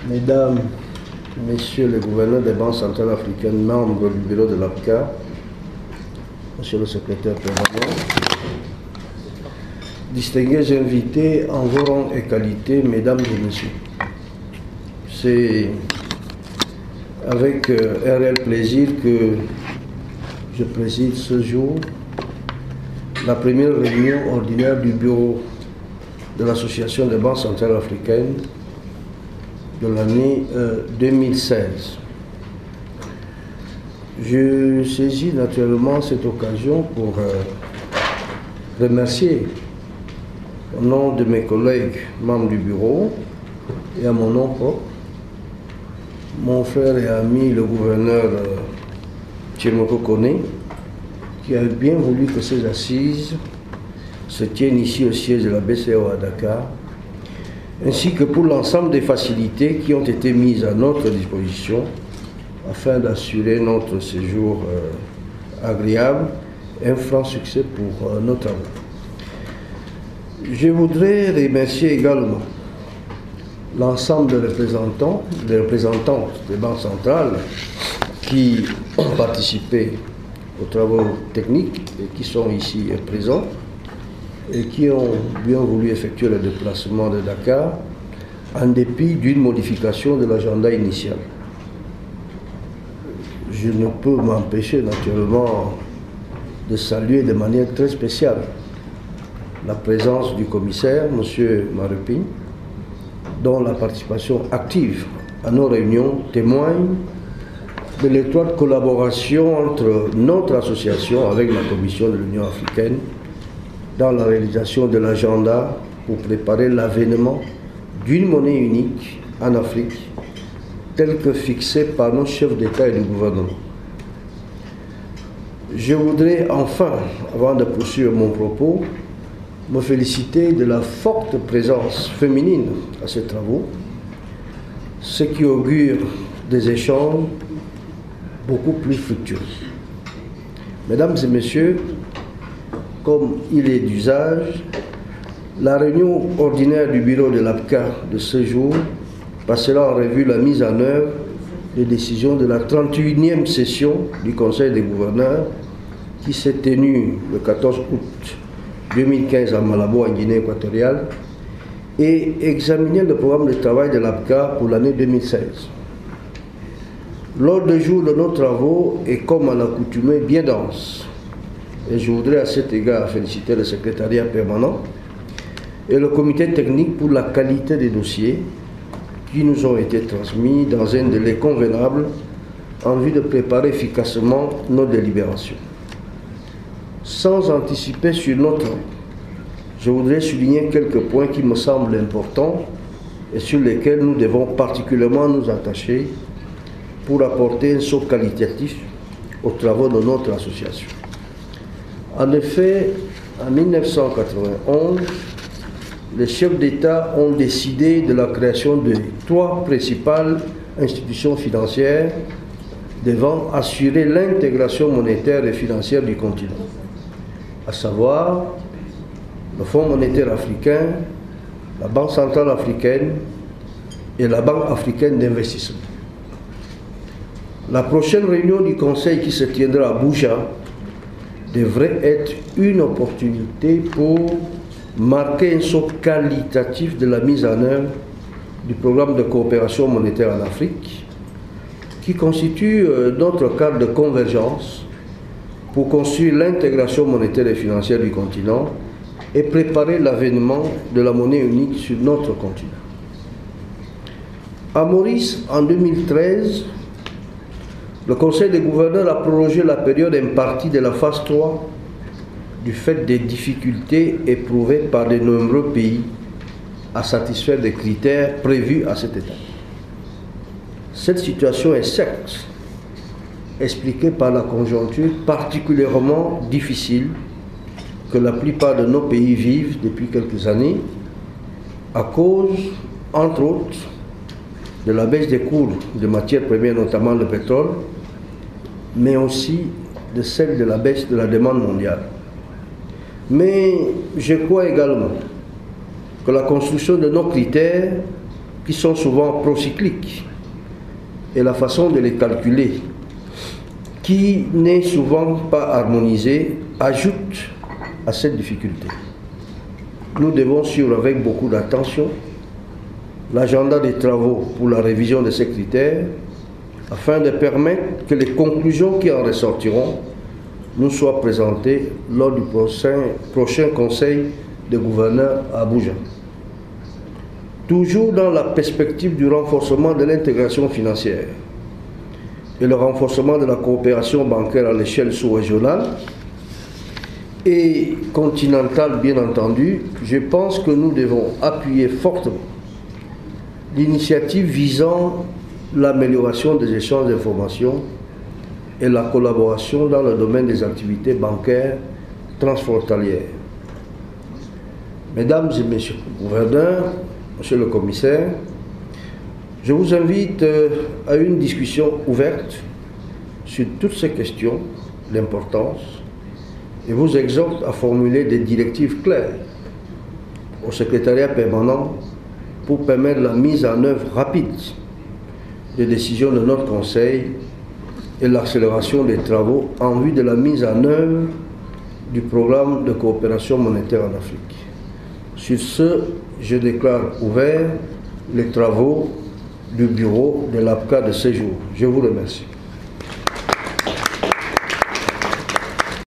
Mesdames, Messieurs les gouverneurs des banques centrales africaines, membres du bureau de l'APCA, Monsieur le secrétaire permanent, distingués invités en vos rangs et qualités, Mesdames et Messieurs, c'est avec un réel plaisir que je préside ce jour la première réunion ordinaire du bureau de l'Association des banques centrales africaines de l'année 2016. Je saisis naturellement cette occasion pour remercier au nom de mes collègues membres du bureau et à mon nom propre, mon frère et ami le gouverneur Tchemoko Kone, qui a bien voulu que ces assises se tiennent ici au siège de la BCEAO à Dakar, ainsi que pour l'ensemble des facilités qui ont été mises à notre disposition afin d'assurer notre séjour agréable et un franc succès pour nos travaux. Je voudrais remercier également l'ensemble des représentantes des banques centrales qui ont participé aux travaux techniques et qui sont ici présents et qui ont bien voulu effectuer le déplacement de Dakar en dépit d'une modification de l'agenda initial. Je ne peux m'empêcher naturellement de saluer de manière très spéciale la présence du commissaire, M. Marupin, dont la participation active à nos réunions témoigne de l'étroite collaboration entre notre association avec la Commission de l'Union africaine dans la réalisation de l'agenda pour préparer l'avènement d'une monnaie unique en Afrique, telle que fixée par nos chefs d'État et de gouvernement. Je voudrais enfin, avant de poursuivre mon propos, me féliciter de la forte présence féminine à ces travaux, ce qui augure des échanges beaucoup plus fructueux. Mesdames et messieurs, comme il est d'usage, la réunion ordinaire du bureau de l'APCA de ce jour passera en revue la mise en œuvre des décisions de la 31e session du Conseil des gouverneurs qui s'est tenue le 14 août 2015 à Malabo, en Guinée équatoriale, et examiner le programme de travail de l'APCA pour l'année 2016. L'ordre du jour de nos travaux est, comme à l'accoutumée, bien dense. Et je voudrais à cet égard féliciter le secrétariat permanent et le comité technique pour la qualité des dossiers qui nous ont été transmis dans un délai convenable en vue de préparer efficacement nos délibérations. Sans anticiper sur notre temps, je voudrais souligner quelques points qui me semblent importants et sur lesquels nous devons particulièrement nous attacher pour apporter un saut qualitatif aux travaux de notre association. En effet, en 1991, les chefs d'État ont décidé de la création de 3 principales institutions financières devant assurer l'intégration monétaire et financière du continent, à savoir le Fonds monétaire africain, la Banque centrale africaine et la Banque africaine d'investissement. La prochaine réunion du Conseil qui se tiendra à Abuja devrait être une opportunité pour marquer un saut qualitatif de la mise en œuvre du programme de coopération monétaire en Afrique, qui constitue notre cadre de convergence pour construire l'intégration monétaire et financière du continent et préparer l'avènement de la monnaie unique sur notre continent. À Maurice, en 2013, le Conseil des gouverneurs a prolongé la période impartie de la phase 3 du fait des difficultés éprouvées par de nombreux pays à satisfaire des critères prévus à cette étape. Cette situation est certes expliquée par la conjoncture particulièrement difficile que la plupart de nos pays vivent depuis quelques années, à cause, entre autres, de la baisse des cours de matières premières, notamment le pétrole, mais aussi de celle de la baisse de la demande mondiale. Mais je crois également que la construction de nos critères qui sont souvent procycliques, et la façon de les calculer, qui n'est souvent pas harmonisée, ajoute à cette difficulté. Nous devons suivre avec beaucoup d'attention l'agenda des travaux pour la révision de ces critères afin de permettre que les conclusions qui en ressortiront nous soient présentées lors du prochain Conseil des gouverneurs à Abuja. Toujours dans la perspective du renforcement de l'intégration financière et le renforcement de la coopération bancaire à l'échelle sous-régionale et continentale, bien entendu, je pense que nous devons appuyer fortement l'initiative visant l'amélioration des échanges d'informations et la collaboration dans le domaine des activités bancaires transfrontalières. Mesdames et messieurs les gouverneurs, monsieur le commissaire, je vous invite à une discussion ouverte sur toutes ces questions d'importance et vous exhorte à formuler des directives claires au secrétariat permanent pour permettre la mise en œuvre rapide des décisions de notre Conseil et l'accélération des travaux en vue de la mise en œuvre du programme de coopération monétaire en Afrique. Sur ce, je déclare ouverts les travaux du bureau de l'APCA de ce jour. Je vous remercie.